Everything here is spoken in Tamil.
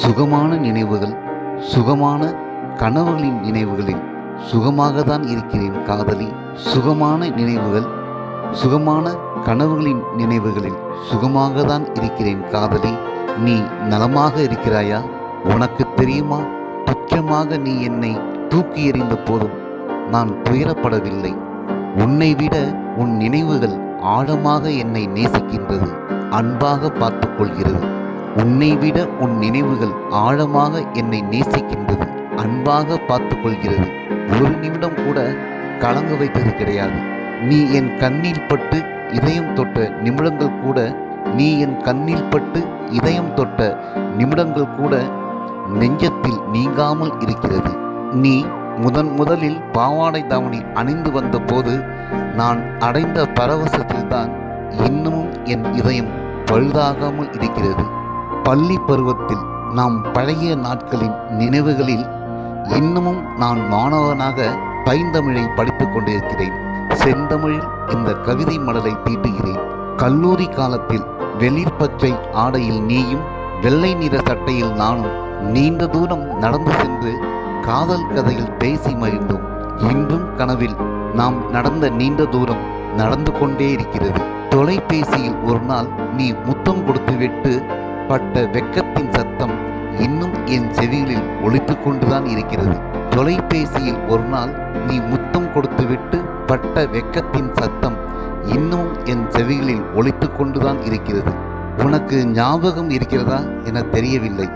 சுகமான நினைவுகள், சுகமான கனவுகளின் நினைவுகளில் சுகமாக தான் இருக்கிறேன் காதலி. சுகமான நினைவுகள், சுகமான கனவுகளின் நினைவுகளில் சுகமாக தான் இருக்கிறேன் காதலி. நீ நலமாக இருக்கிறாயா? உனக்கு தெரியுமா, துச்சமாக நீ என்னை தூக்கி எறிந்த போதும் நான் துயரப்படவில்லை. உன்னை விட உன் நினைவுகள் ஆழமாக என்னை நேசிக்கின்றது, அன்பாக பார்த்து கொள்கிறது. உன்னை விட உன் நினைவுகள் ஆழமாக என்னை நேசிக்கின்றது, அன்பாக பார்த்து கொள்கிறது. ஒரு நிமிடம் கூட கலங்க வைத்தது கிடையாது. நீ என் கண்ணில் பட்டு இதயம் தொட்ட நிமிடங்கள் கூட நீ என் கண்ணில் பட்டு இதயம் தொட்ட நிமிடங்கள் கூட நெஞ்சத்தில் நீங்காமல் இருக்கிறது. நீ முதலில் பாவாடை தாவணி அணிந்து வந்த போது நான் அடைந்த பரவசத்தில்தான் இன்னமும் என் இதயம் பழுதாகாமல் இருக்கிறது. பள்ளி பருவத்தில் நாம் பழகிய நாட்களின் நினைவுகளில் இன்னமும் நான் மாணவனாக பைந்தமிழை படித்துக் கொண்டிருக்கிறேன். செந்தமிழில் இந்த கவிதை மடலை தீட்டுகிறேன். கல்லூரி காலத்தில் வெளிர் பச்சை ஆடையில் நீயும், வெள்ளை நிற சட்டையில் நானும் நீண்ட தூரம் நடந்து சென்று காதல் கதையில் பேசி மகிழ்ந்தோம். இன்றும் கனவில் நாம் நடந்த நீண்ட தூரம் நடந்து கொண்டே இருக்கிறது. தொலைபேசியில் ஒரு நாள் நீ முத்தம் கொடுத்துவிட்டு பட்ட வெக்கத்தின் சத்தம் இன்னும் என் செவிகளில் ஒலித்து கொண்டுதான் இருக்கிறது. தொலைபேசியில் ஒரு நாள் நீ முத்தம் கொடுத்துவிட்டு பட்ட வெக்கத்தின் சத்தம் இன்னும் என் செவிகளில் ஒலித்து கொண்டுதான் இருக்கிறது. உனக்கு ஞாபகம் இருக்கிறதா என தெரியவில்லை.